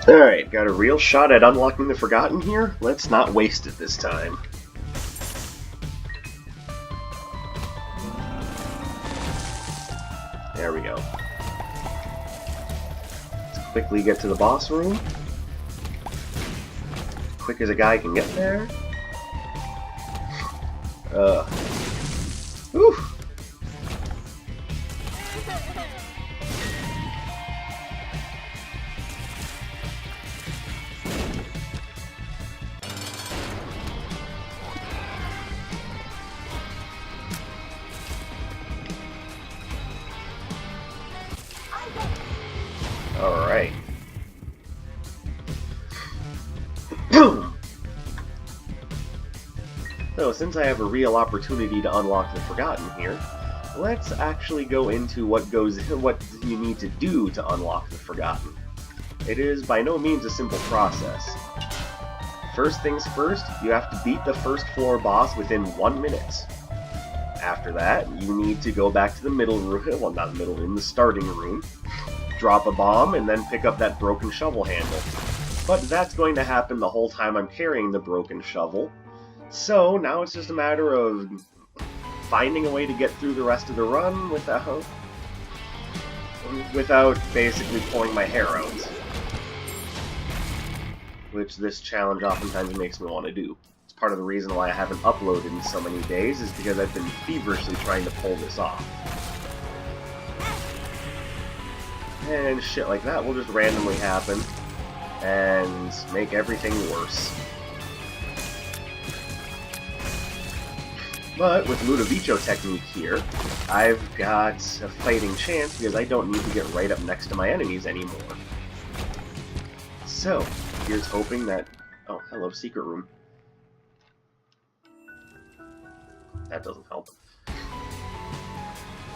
Alright, got a real shot at unlocking the Forgotten here. Let's not waste it this time. There we go. Let's quickly get to the boss room. Quick as a guy can get there. Whew. Alright. So, since I have a real opportunity to unlock the Forgotten here, let's actually go into what you need to do to unlock the Forgotten. It is by no means a simple process. First things first, you have to beat the first floor boss within 1 minute. After that, you need to go back to the middle room, well not the middle room, the starting room, drop a bomb, and then pick up that broken shovel handle. But that's going to happen the whole time I'm carrying the broken shovel. So now it's just a matter of finding a way to get through the rest of the run without basically pulling my hair out. Which this challenge oftentimes makes me want to do. It's part of the reason why I haven't uploaded in so many days, is because I've been feverishly trying to pull this off. And shit like that will just randomly happen and make everything worse. But with Ludovico technique here, I've got a fighting chance because I don't need to get right up next to my enemies anymore. So, here's hoping that... Oh, hello, secret room. That doesn't help.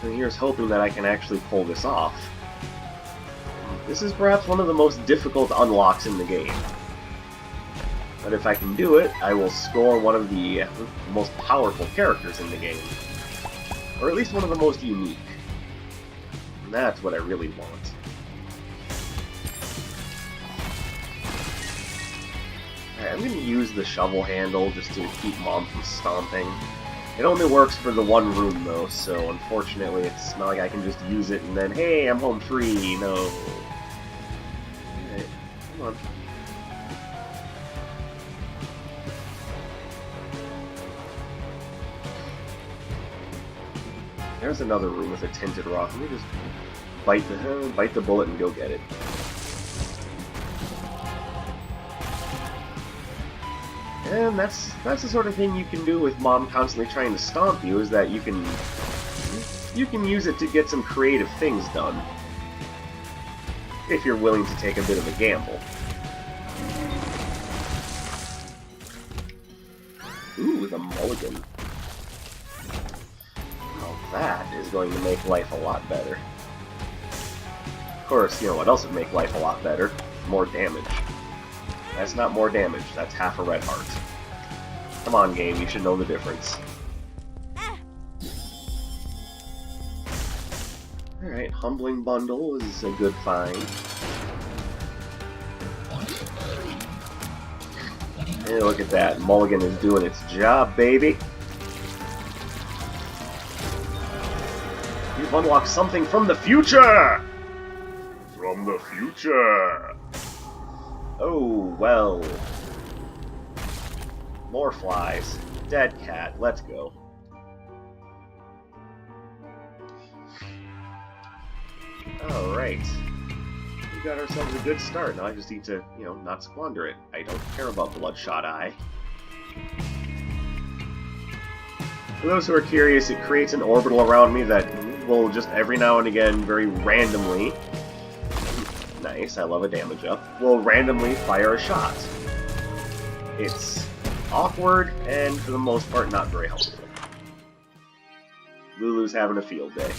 So here's hoping that I can actually pull this off. This is perhaps one of the most difficult unlocks in the game. But if I can do it, I will score one of the most powerful characters in the game. Or at least one of the most unique. And that's what I really want. Alright, I'm going to use the shovel handle just to keep Mom from stomping. It only works for the one room though, so unfortunately it's not like I can just use it and then, hey, I'm home free, no. Alright, come on. There's another room with a tinted rock. Let me just bite the bullet and go get it. And that's the sort of thing you can do with Mom constantly trying to stomp you, is that you can use it to get some creative things done. If you're willing to take a bit of a gamble. Ooh, the Mulligan. That is going to make life a lot better. Of course, you know what else would make life a lot better? More damage. That's not more damage, that's half a red heart. Come on, game, you should know the difference. Alright, Humbling Bundle is a good find. Hey, look at that, Mulligan is doing its job, baby! You've unlocked something from the future! From the future! Oh, well. More flies. Dead cat. Let's go. Alright. We got ourselves a good start. Now I just need to, not squander it. I don't care about Bloodshot Eye. For those who are curious, it creates an orbital around me that will just every now and again, very randomly, nice, I love a damage up, will randomly fire a shot. It's awkward, and for the most part, not very helpful. Lulu's having a field day.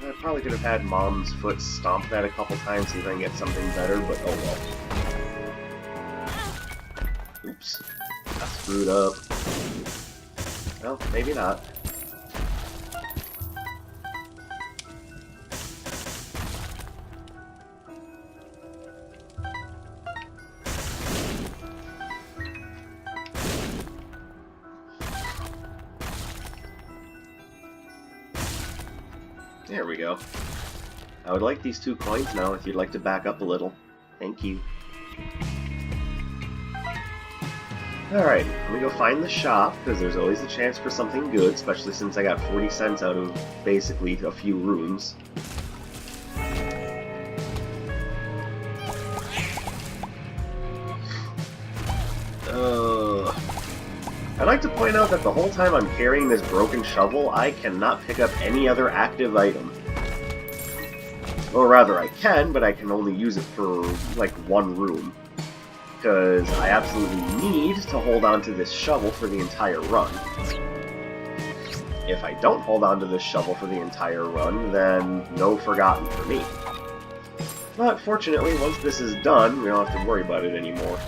I probably could have had Mom's foot stomp that a couple times, see if I can get something better, but oh well. Oops. I screwed up. Well, maybe not. There we go. I would like these 2 coins now if you'd like to back up a little. Thank you. Alright, let me go find the shop, because there's always a chance for something good, especially since I got 40 cents out of basically a few rooms. I'd like to point out that the whole time I'm carrying this broken shovel, I cannot pick up any other active item. Or rather, I can, but I can only use it for, like, 1 room. Because I absolutely need to hold on to this shovel for the entire run. If I don't hold on to this shovel for the entire run, then no Forgotten for me. But fortunately, once this is done, we don't have to worry about it anymore.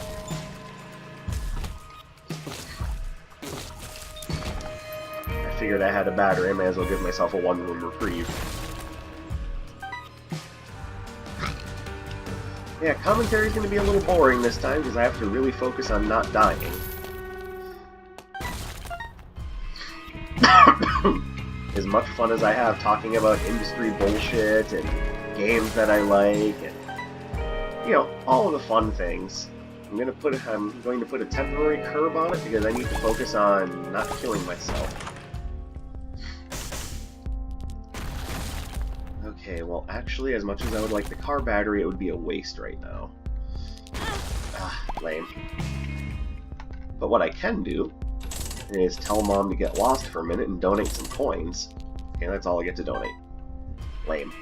I figured I had a battery, I may as well give myself a 1-room reprieve. Yeah, commentary's going to be a little boring this time, because I have to really focus on not dying. As much fun as I have talking about industry bullshit, and games that I like, and, you know, all of the fun things, I'm going to put a temporary curb on it, because I need to focus on not killing myself. Okay, well, actually, as much as I would like the car battery, it would be a waste right now. Ah, lame. But what I can do is tell Mom to get lost for a minute and donate some coins. Okay, that's all I get to donate. Lame.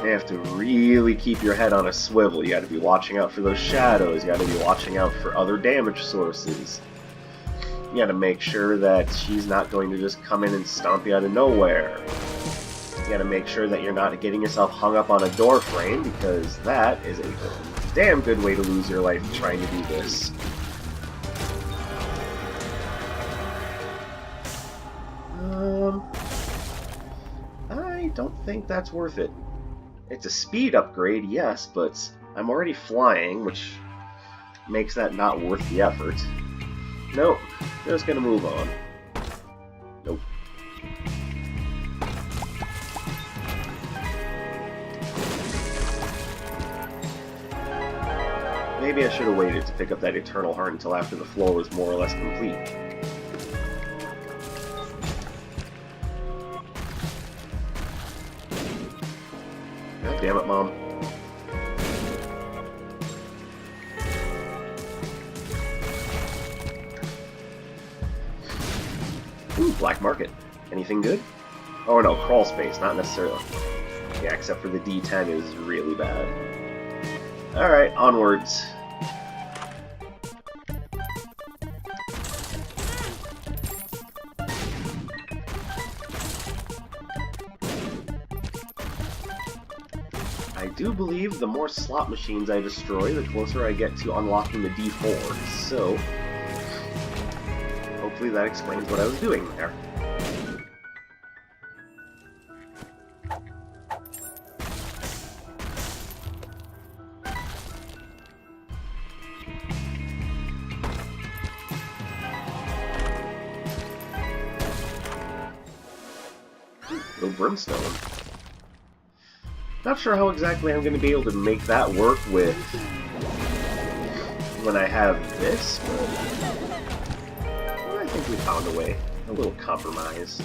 You have to really keep your head on a swivel. You gotta be watching out for those shadows. You gotta be watching out for other damage sources. You gotta make sure that she's not going to just come in and stomp you out of nowhere. You gotta make sure that you're not getting yourself hung up on a door frame, because that is a damn good way to lose your life trying to do this. I don't think that's worth it. It's a speed upgrade, yes, but I'm already flying, which makes that not worth the effort. Nope, just gonna move on. Nope. Maybe I should have waited to pick up that Eternal Heart until after the floor was more or less complete. God damn it, Mom. Ooh, black market. Anything good? Oh no, crawl space, not necessarily. Yeah, except for the D10 is really bad. Alright, onwards. I do believe the more slot machines I destroy, the closer I get to unlocking the D4, so hopefully that explains what I was doing there. Little brimstone. Not sure how exactly I'm going to be able to make that work with when I have this, but I think we found a way. A little compromise.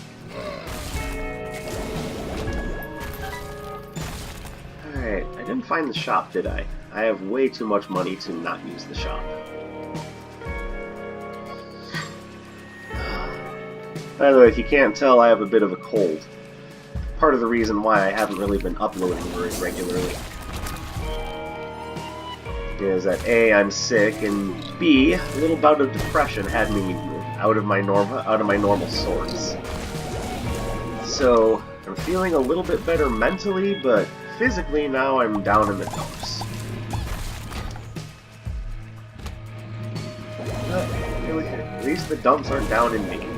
Alright, I didn't find the shop, did I? I have way too much money to not use the shop. By the way, if you can't tell, I have a bit of a cold. Part of the reason why I haven't really been uploading very regularly is that A, I'm sick, and B, a little bout of depression had me out of my normal sorts. So I'm feeling a little bit better mentally, but physically now I'm down in the dumps. But really, at least the dumps aren't down in me.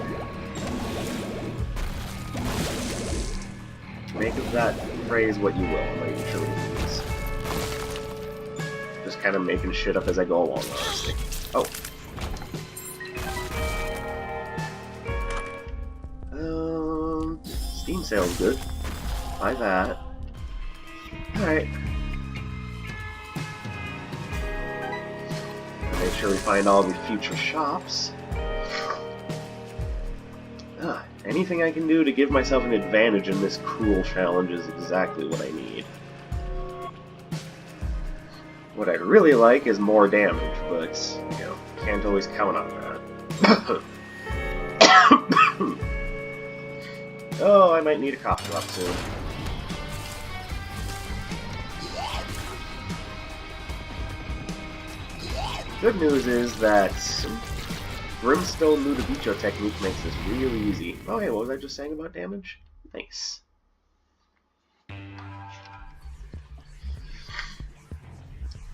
Make of that phrase what you will, I'm not even sure what it means. Just kind of making shit up as I go along, honestly. Oh. sales good. Buy that. Alright. Make sure we find all the future shops. Anything I can do to give myself an advantage in this cruel challenge is exactly what I need. What I'd really like is more damage, but, you know, can't always count on that. Oh, I might need a cough drop soon. Good news is that Brimstone Ludovico technique makes this really easy. Oh hey, what was I just saying about damage? Nice.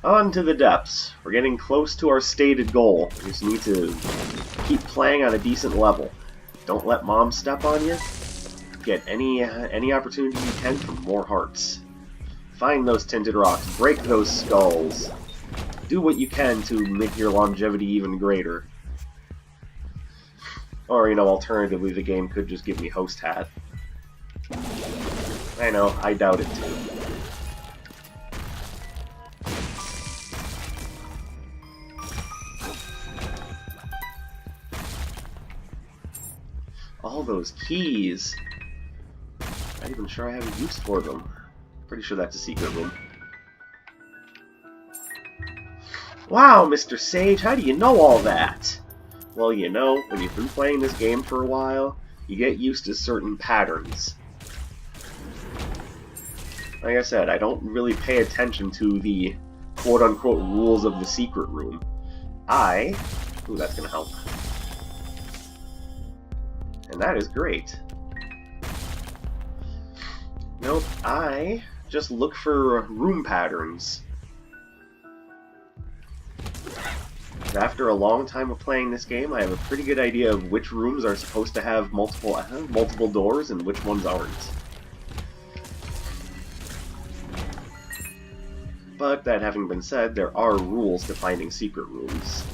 On to the depths. We're getting close to our stated goal. We just need to keep playing on a decent level. Don't let Mom step on you. Get any opportunity you can for more hearts. Find those tinted rocks. Break those skulls. Do what you can to make your longevity even greater. Or, you know, alternatively, the game could just give me Host Hat. I know, I doubt it too. All those keys! Not even sure I have a use for them. Pretty sure that's a secret room. Wow, Mr. Sage, how do you know all that? Well, you know, when you've been playing this game for a while, you get used to certain patterns. Like I said, I don't really pay attention to the quote-unquote rules of the secret room. Ooh, that's gonna help. And that is great. Nope, I just look for room patterns. After a long time of playing this game, I have a pretty good idea of which rooms are supposed to have multiple doors and which ones aren't. But that having been said, there are rules to finding secret rooms.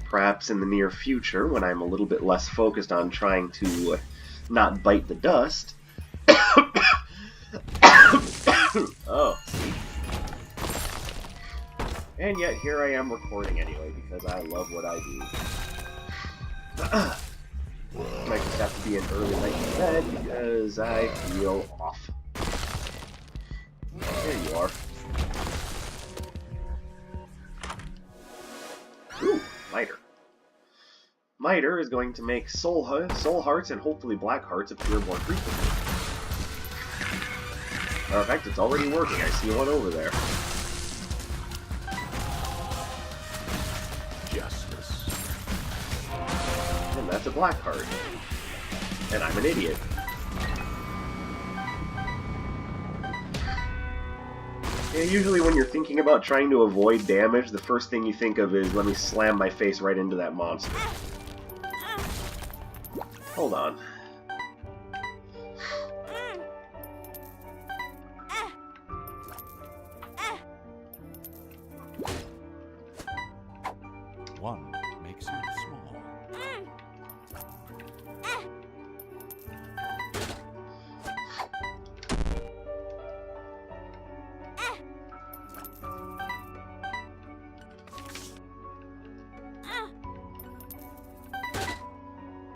Perhaps in the near future, when I'm a little bit less focused on trying to not bite the dust. Oh, see? And yet, here I am recording anyway, because I love what I do. Might just have to be an early night in bed, because I feel off. There you are. Ooh, Miter. Miter is going to make soul hearts and hopefully black hearts appear more frequently. Matter of fact, it's already working. I see one over there. And that's a black heart. And I'm an idiot. Yeah, usually when you're thinking about trying to avoid damage, the first thing you think of is, let me slam my face right into that monster. Hold on. One makes you small.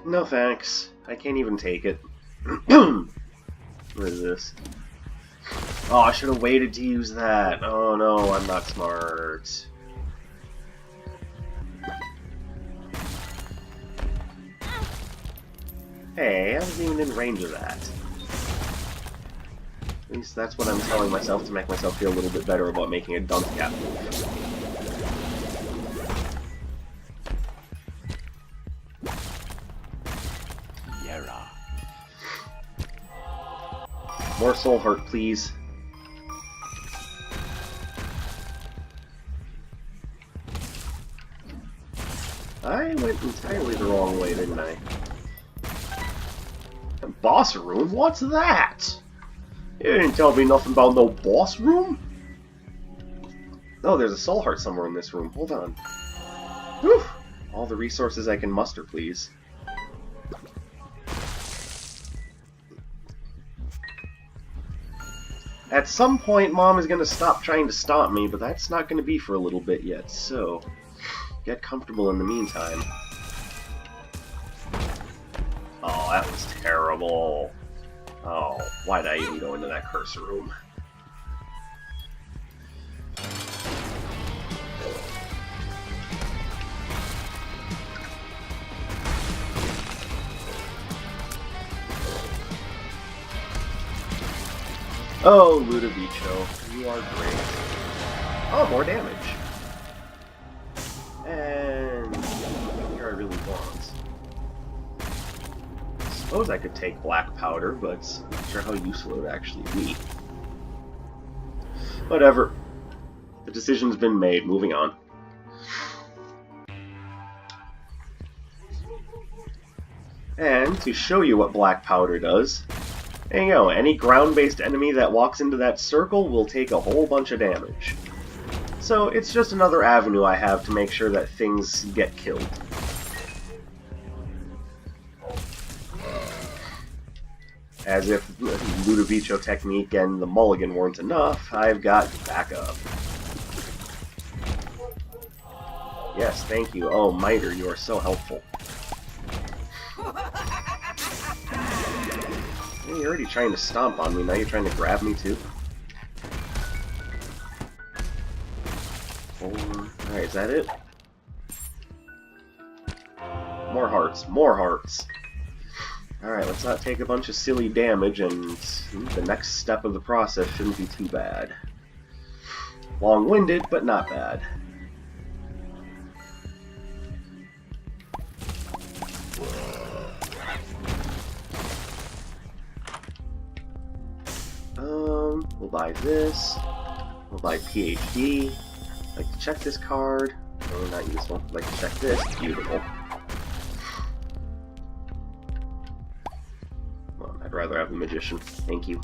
No thanks. I can't even take it. What is this? Oh, I should have waited to use that. Oh no, I'm not smart. Hey, I wasn't even in range of that. At least that's what I'm telling myself to make myself feel a little bit better about making a dunk cap move. More soul heart, please. I went entirely the wrong way, didn't I? A boss room? What's that? You didn't tell me nothing about no boss room? Oh, there's a soul heart somewhere in this room. Hold on. Whew! All the resources I can muster, please. At some point, Mom is going to stop trying to stomp me, but that's not going to be for a little bit yet, so get comfortable in the meantime. Oh, that was terrible. Oh, why did I even go into that cursor room? Oh, Ludovico, you are great. Oh, more damage. And here I really want. I suppose I could take black powder, but I'm not sure how useful it would actually be. Whatever. The decision's been made. Moving on. And to show you what black powder does, there you go, any ground-based enemy that walks into that circle will take a whole bunch of damage. So it's just another avenue I have to make sure that things get killed. As if Ludovico technique and the Mulligan weren't enough, I've got backup. Yes, thank you. Oh, Miter, you are so helpful. You're already trying to stomp on me, now you're trying to grab me too? Alright, is that it? More hearts, more hearts! Alright, let's not take a bunch of silly damage, and the next step of the process shouldn't be too bad. Long-winded, but not bad. We'll buy this. We'll buy PhD. I'd like to check this card. Oh, not useful. I'd like to check this. Beautiful. Well, I'd rather have the Magician. Thank you.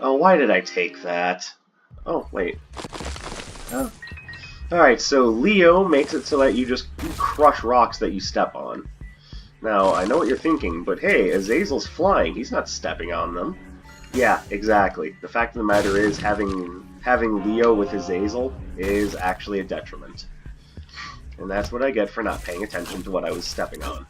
Oh, why did I take that? Oh, wait. Oh. Alright, so Leo makes it so that you crush rocks that you step on. Now, I know what you're thinking, but hey, Azazel's flying. He's not stepping on them. Yeah, exactly. The fact of the matter is, having Leo with Azazel is actually a detriment. And that's what I get for not paying attention to what I was stepping on.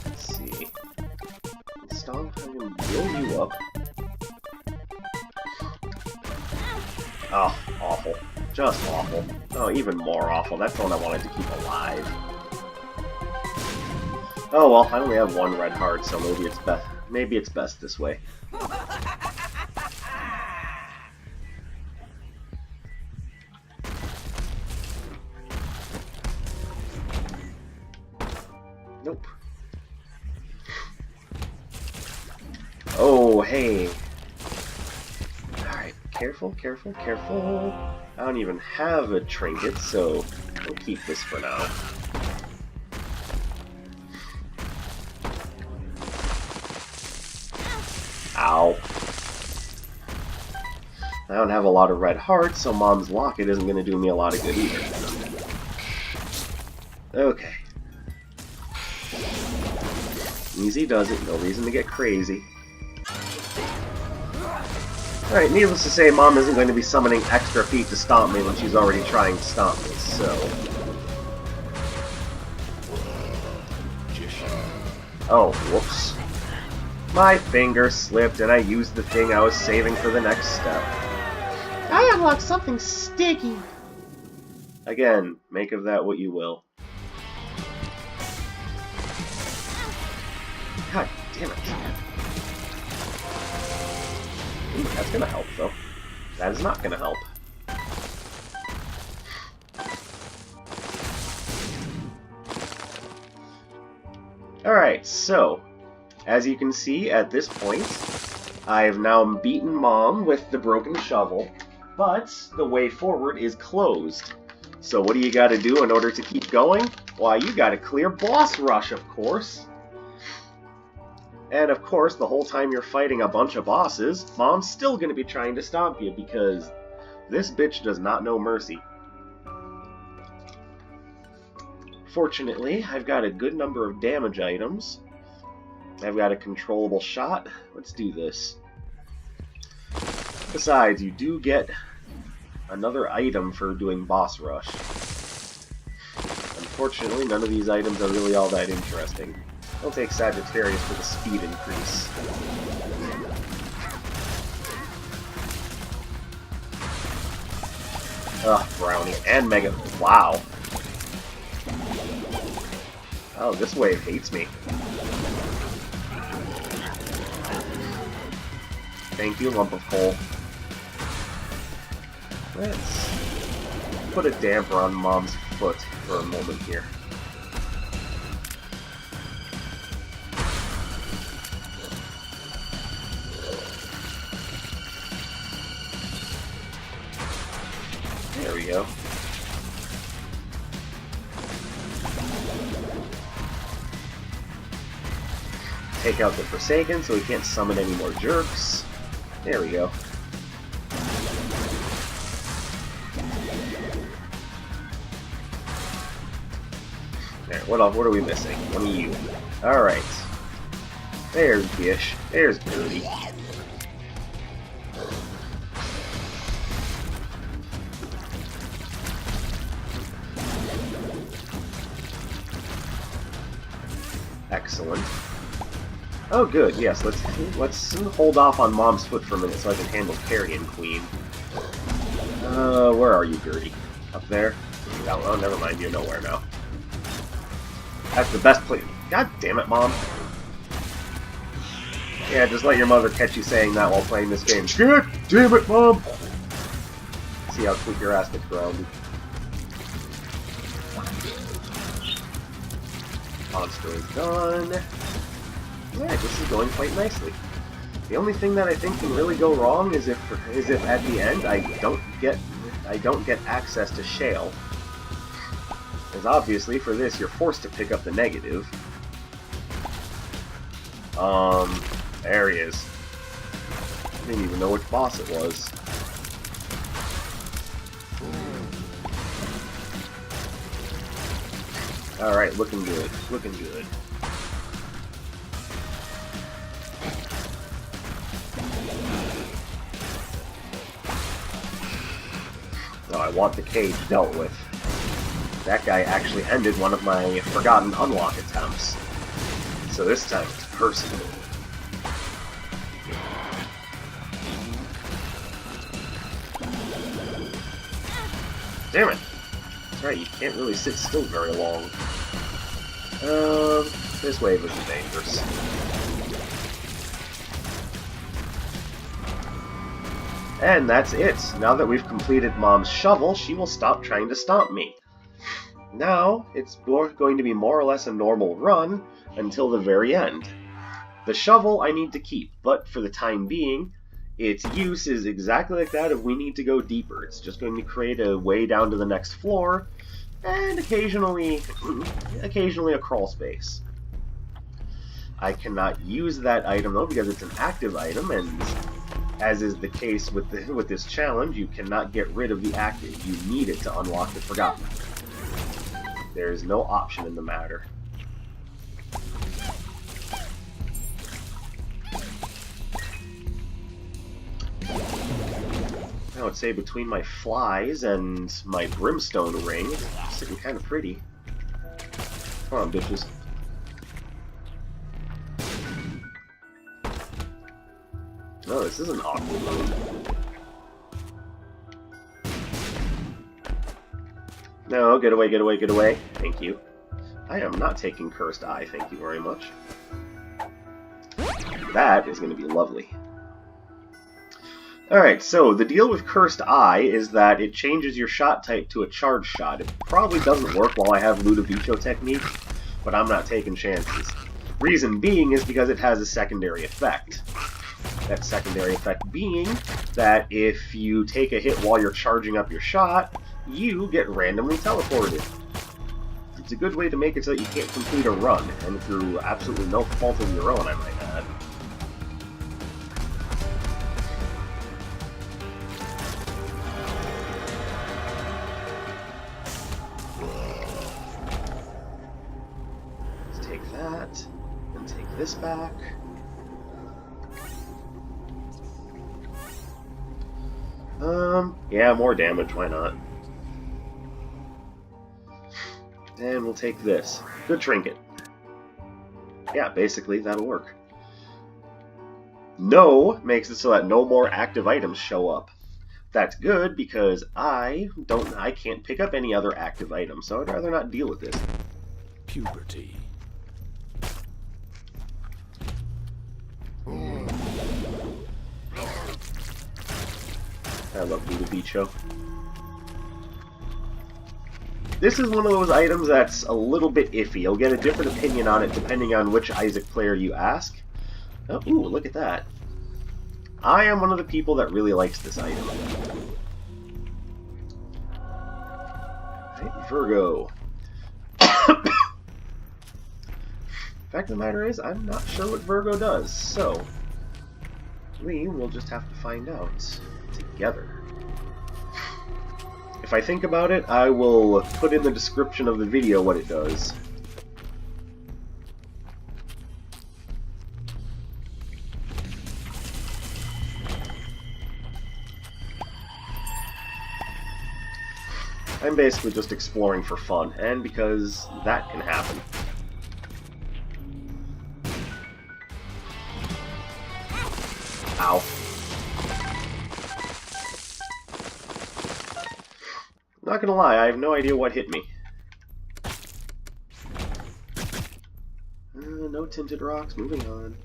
Let's see. Stomp, I can build you up. Oh, awful. Just awful. Oh, even more awful. That's the one I wanted to keep alive. Oh well, I only have one red heart, so maybe it's best this way. Nope. Oh, hey. Alright, careful, careful, careful. I don't even have a trinket, so we'll keep this for now. Ow. I don't have a lot of red hearts, so Mom's Locket isn't going to do me a lot of good either. Okay. Easy does it, no reason to get crazy. Alright, needless to say, Mom isn't going to be summoning extra feet to stomp me when she's already trying to stomp me, so... Oh, whoops. My finger slipped and I used the thing I was saving for the next step. I unlocked something sticky! Again, make of that what you will. God damn it. Ooh, that's gonna help, though. That is not gonna help. Alright, so, as you can see, at this point, I have now beaten Mom with the broken shovel, but the way forward is closed. So what do you gotta do in order to keep going? Why, you gotta clear Boss Rush, of course. And of course, the whole time you're fighting a bunch of bosses, Mom's still going to be trying to stomp you because this bitch does not know mercy. Fortunately, I've got a good number of damage items. I've got a controllable shot. Let's do this. Besides, you do get another item for doing boss rush. Unfortunately, none of these items are really all that interesting. I'll take Sagittarius for the speed increase. Ugh, Brownie. And Mega... Wow. Oh, this wave hates me. Thank you, lump of coal. Let's put a damper on Mom's foot for a moment here. There we go. Take out the Forsaken so we can't summon any more jerks. There we go. There, what are we missing? One of you. Alright. There's Gish. There's Gertie. Excellent. Oh, good. Yes, let's hold off on Mom's foot for a minute so I can handle Carrion Queen. Where are you, Gertie? Up there? Oh, never mind. You're nowhere now. That's the best place. God damn it, Mom. Yeah, just let your mother catch you saying that while playing this game. God damn it, Mom! See how quick your ass gets grounded. Monster is done. Alright, this is going quite nicely. The only thing that I think can really go wrong is if at the end I don't get access to Shale. Because obviously for this you're forced to pick up the negative. There he is. I didn't even know which boss it was. Alright, looking good. Looking good. Oh, I want the cage dealt with. That guy actually ended one of my forgotten unlock attempts. So this time it's personal. Damn it! That's right, you can't really sit still very long. This wave isn't dangerous. And that's it. Now that we've completed Mom's shovel, she will stop trying to stomp me. Now, it's going to be more or less a normal run until the very end. The shovel I need to keep, but for the time being, its use is exactly like that if we need to go deeper. It's just going to create a way down to the next floor, and occasionally a crawl space. I cannot use that item though because it's an active item, and as is the case with this challenge, you cannot get rid of the active. You need it to unlock the Forgotten. There is no option in the matter. I would say between my flies and my brimstone ring, it's sitting kind of pretty. Come on, bitches. No, this is an awkward move. No, get away, get away, get away. Thank you. I am not taking Cursed Eye, thank you very much. That is going to be lovely. Alright, so the deal with Cursed Eye is that it changes your shot type to a charge shot. It probably doesn't work while I have Ludovico technique, but I'm not taking chances. Reason being is because it has a secondary effect. That secondary effect being that if you take a hit while you're charging up your shot, you get randomly teleported. It's a good way to make it so that you can't complete a run, and through absolutely no fault of your own, I might add. Let's take that, and take this back. Yeah, more damage, why not? And we'll take this. Good trinket. Yeah, basically, that'll work. No makes it so that no more active items show up. That's good because I can't pick up any other active items, so I'd rather not deal with this. Puberty. I love Buddha Bicho. This is one of those items that's a little bit iffy. You'll get a different opinion on it depending on which Isaac player you ask. Oh, ooh, look at that. I am one of the people that really likes this item. Right, Virgo. Fact of the matter is, I'm not sure what Virgo does, so we will just have to find out together. If I think about it, I will put in the description of the video what it does. I'm basically just exploring for fun, and because that can happen. Ow. Not gonna lie, I have no idea what hit me. No tinted rocks, moving on.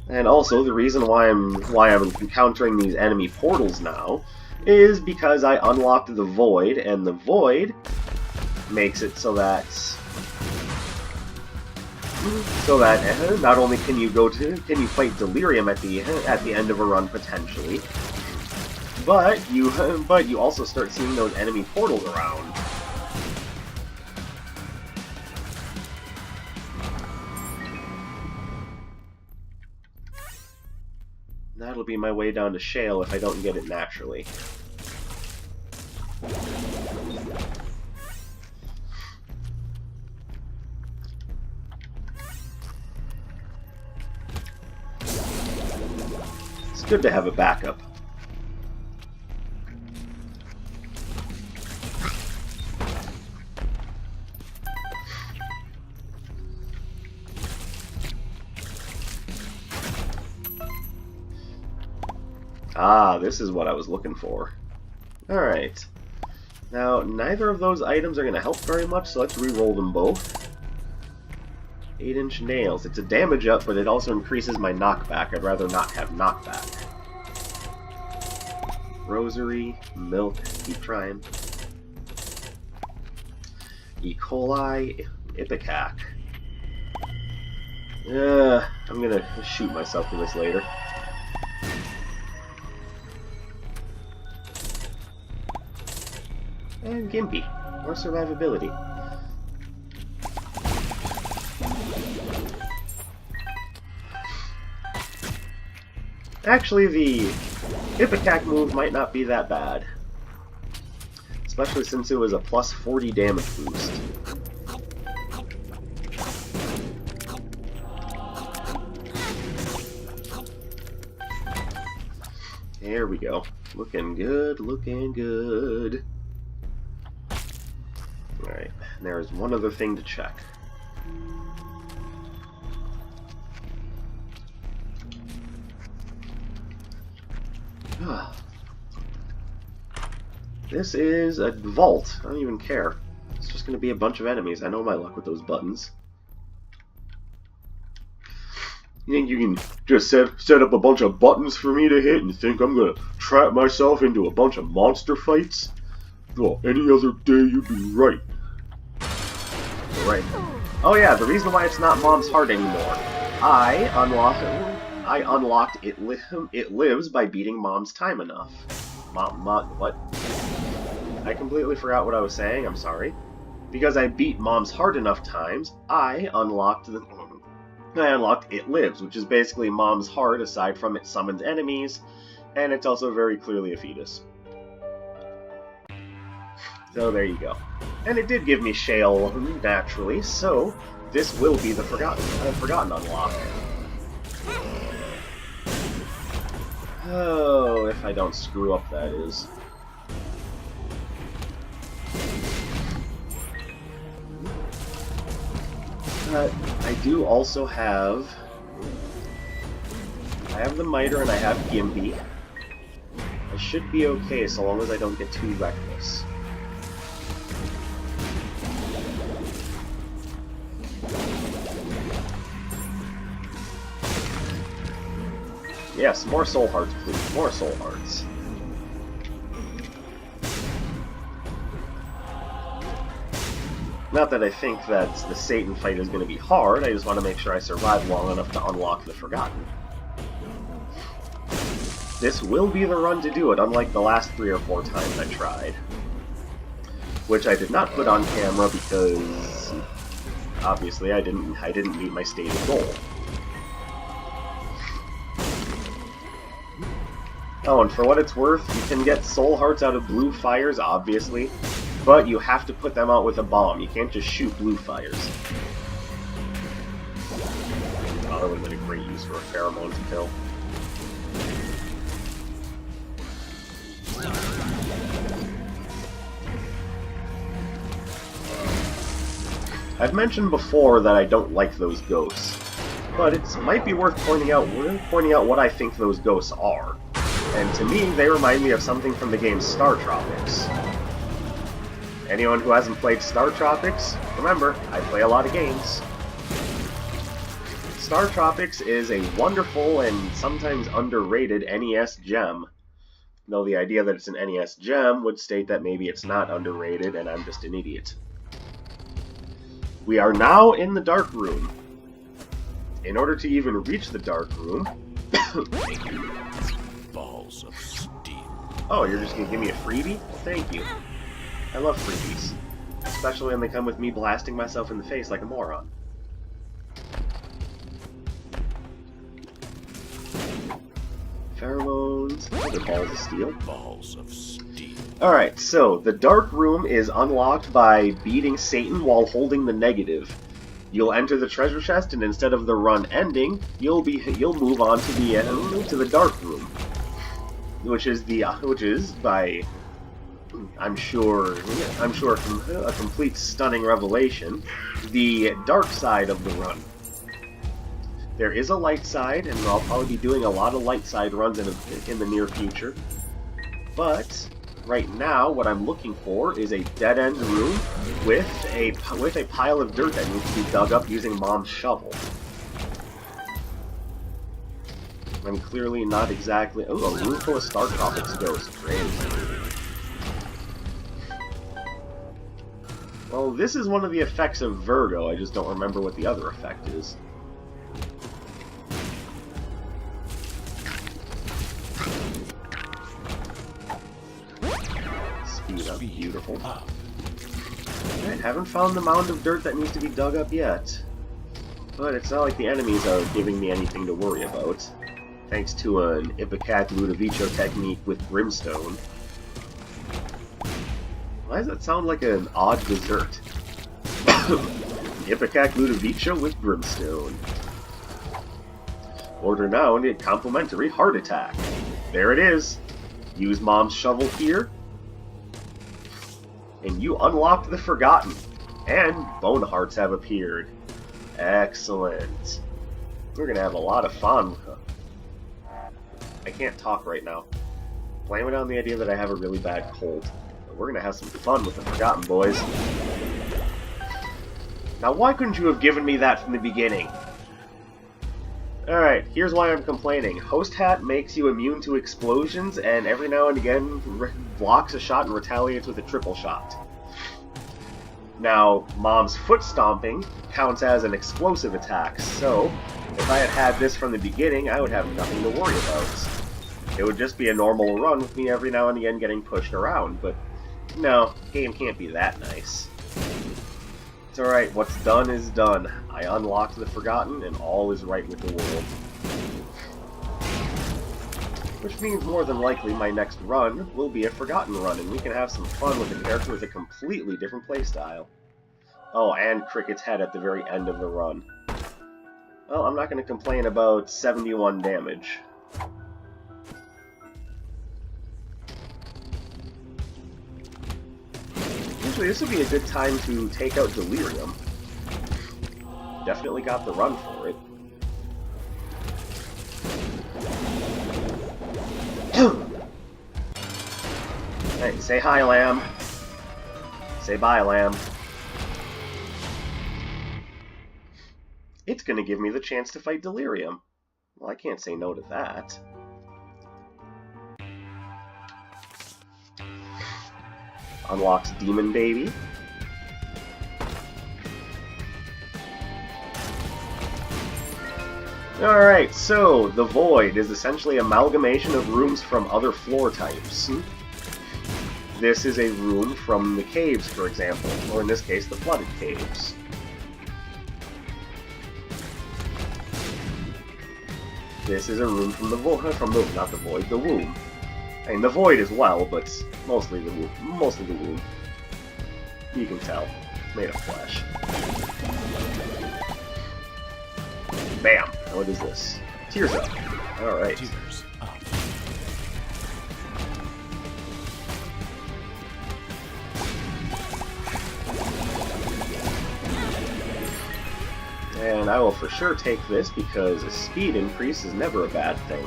And also, the reason why I'm encountering these enemy portals now is because I unlocked the Void, and the Void makes it so that not only can you fight Delirium at the end of a run potentially, but you also start seeing those enemy portals around. That'll be my way down to Shale if I don't get it naturally. It's good to have a backup. Ah, this is what I was looking for. Alright. Now, neither of those items are going to help very much, so let's re-roll them both. 8-inch nails. It's a damage up, but it also increases my knockback. I'd rather not have knockback. Rosary, milk, keep trying. E. coli, ipecac. I'm gonna shoot myself for this later. And Gimpy, more survivability. Actually, the ipecac move might not be that bad. Especially since it was a plus 40 damage boost. There we go. Looking good, looking good. Alright, there's one other thing to check. This is a vault. I don't even care. It's just going to be a bunch of enemies. I know my luck with those buttons. You think you can just set up a bunch of buttons for me to hit and think I'm going to trap myself into a bunch of monster fights? Well, any other day you'd be right. Right. Oh yeah, the reason why it's not Mom's Heart anymore. I unlocked it lives by beating Mom's time enough. What? I completely forgot what I was saying, I'm sorry. Because I beat Mom's Heart enough times, I unlocked It Lives, which is basically Mom's Heart aside from it summons enemies, and it's also very clearly a fetus. So there you go. And it did give me Shale naturally, so this will be the Forgotten unlock. Oh, if I don't screw up, that is. But I do also have... I have the Miter and I have Gimpy. I should be okay so long as I don't get too reckless. Yes, more soul hearts, please. More soul hearts. Not that I think that the Satan fight is going to be hard, I just want to make sure I survive long enough to unlock the Forgotten. This will be the run to do it, unlike the last 3 or 4 times I tried. Which I did not put on camera because, obviously, I didn't meet my stated goal. Oh, and for what it's worth, you can get soul hearts out of blue fires, obviously, but you have to put them out with a bomb. You can't just shoot blue fires. Oh, that would have been a great use for a pheromone to kill. I've mentioned before that I don't like those ghosts, but it might be worth pointing out what I think those ghosts are. And to me, they remind me of something from the game Star Tropics. Anyone who hasn't played Star Tropics, remember, I play a lot of games. Star Tropics is a wonderful and sometimes underrated NES gem. Though the idea that it's an NES gem would state that maybe it's not underrated and I'm just an idiot. We are now in the Dark Room. In order to even reach the Dark Room... Thank you. Balls of steel. Oh, you're just gonna give me a freebie? Well, thank you. I love freebies. Especially when they come with me blasting myself in the face like a moron. Pheromones. Other balls of steel. Balls of steel. Alright, so the Dark Room is unlocked by beating Satan while holding the negative. You'll enter the treasure chest, and instead of the run ending, you'll move on to the Dark Room, which is by I'm sure a complete stunning revelation, the dark side of the run. There is a light side, and I'll probably be doing a lot of light side runs in the near future. But right now, what I'm looking for is a dead-end room with a pile of dirt that needs to be dug up using Mom's shovel. I'm clearly not exactly... Oh, a room full of Star Tropics ghosts. Great. Well, this is one of the effects of Virgo. I just don't remember what the other effect is. Speed up. Beautiful. I haven't found the mound of dirt that needs to be dug up yet. But it's not like the enemies are giving me anything to worry about. Thanks to an Ipecac Ludovico technique with brimstone. Why does that sound like an odd dessert? Ipecac Ludovico with brimstone. Order now and get complimentary heart attack. There it is. Use Mom's shovel here. And you unlocked the Forgotten. And bone hearts have appeared. Excellent. We're gonna have a lot of fun. I can't talk right now. Blame it on the idea that I have a really bad cold. But we're gonna have some fun with the Forgotten, boys. Now why couldn't you have given me that from the beginning? Alright, here's why I'm complaining. Host Hat makes you immune to explosions, and every now and again blocks a shot and retaliates with a triple shot. Now, Mom's Foot Stomping counts as an explosive attack, so if I had had this from the beginning, I would have nothing to worry about. It would just be a normal run with me every now and again getting pushed around, but no, game can't be that nice. It's alright, what's done is done. I unlocked the Forgotten, and all is right with the world. Which means more than likely my next run will be a Forgotten run, and we can have some fun with a character with a completely different playstyle. Oh, and Cricket's head at the very end of the run. Well, I'm not going to complain about 71 damage. Usually this would be a good time to take out Delirium. Definitely got the run for it. Hey, say hi, Lamb. Say bye, Lamb. It's gonna give me the chance to fight Delirium. Well, I can't say no to that. Unlocks Demon Baby. Alright, so the Void is essentially an amalgamation of rooms from other floor types. This is a room from the caves, for example, or in this case, the flooded caves. This is a room from the the womb. I mean, the Void as well, but mostly the womb. Mostly the womb. You can tell. It's made of flesh. Bam! What is this? Tears Up. Alright. Tears up. And I will for sure take this because a speed increase is never a bad thing.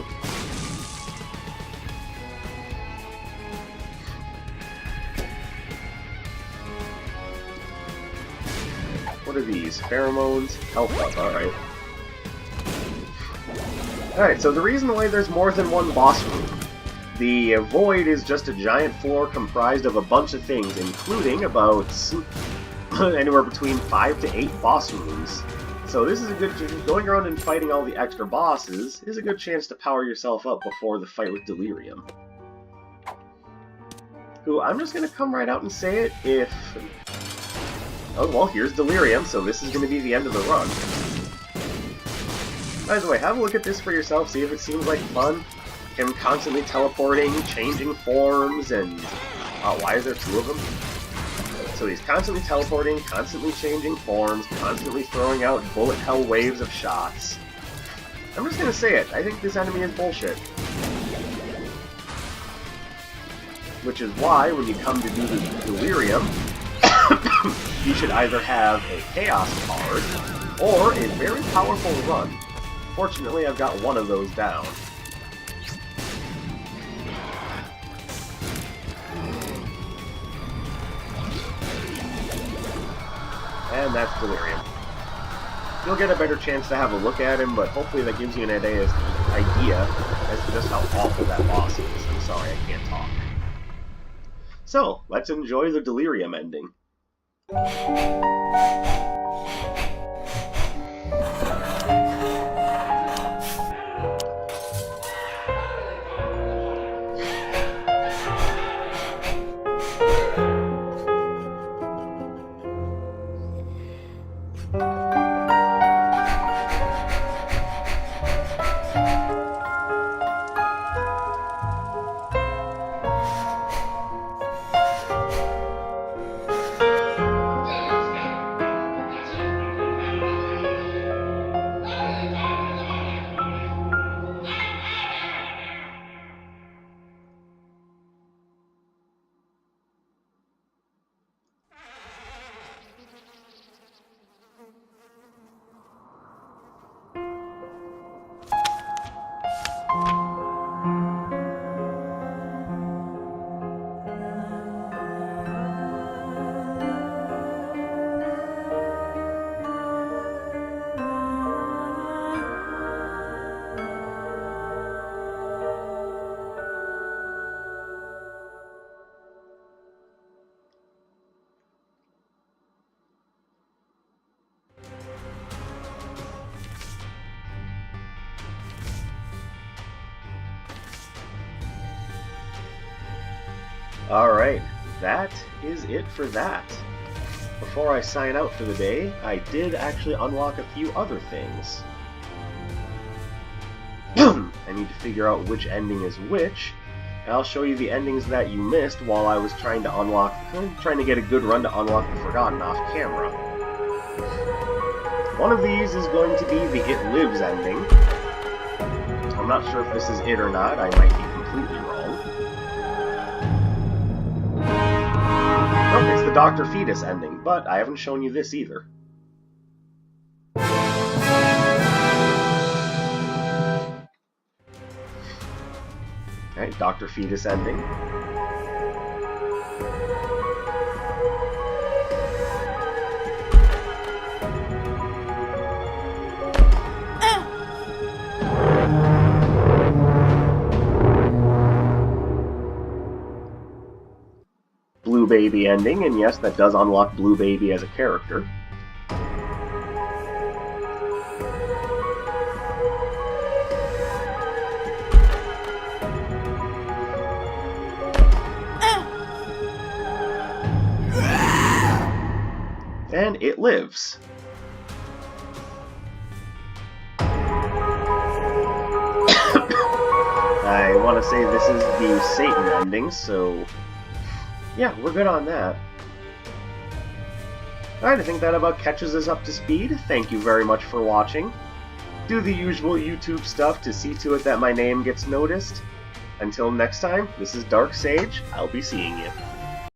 What are these? Pheromones? Health up, alright. Alright, so the reason why there's more than one boss room. The Void is just a giant floor comprised of a bunch of things, including about anywhere between 5 to 8 boss rooms. So this is a good going around and fighting all the extra bosses is a good chance to power yourself up before the fight with Delirium. Who, I'm just going to come right out and say it, if... Oh, well, here's Delirium, so this is going to be the end of the run. By the way, have a look at this for yourself, see if it seems like fun. Him constantly teleporting, changing forms, and... why is there 2 of them? So he's constantly teleporting, constantly changing forms, constantly throwing out bullet hell waves of shots. I'm just gonna say it, I think this enemy is bullshit. Which is why, when you come to do the Delirium, you should either have a Chaos card, or a very powerful run. Fortunately, I've got one of those down. And that's Delirium. You'll get a better chance to have a look at him, but hopefully that gives you an idea as to just how awful that boss is. I'm sorry, I can't talk. So, let's enjoy the Delirium ending. Alright, that is it for that. Before I sign out for the day, I did actually unlock a few other things. I need to figure out which ending is which, and I'll show you the endings that you missed while I was trying to get a good run to unlock the Forgotten off camera. One of these is going to be the It Lives ending. I'm not sure if this is it or not, I might be completely wrong. Oh, it's the Dr. Fetus ending, but I haven't shown you this either. Alright, Dr. Fetus ending. Blue Baby ending, and yes, that does unlock Blue Baby as a character. And It Lives. I want to say this is the Satan ending, so yeah, we're good on that. Alright, I think that about catches us up to speed. Thank you very much for watching. Do the usual YouTube stuff to see to it that my name gets noticed. Until next time, this is Dark Sage. I'll be seeing you.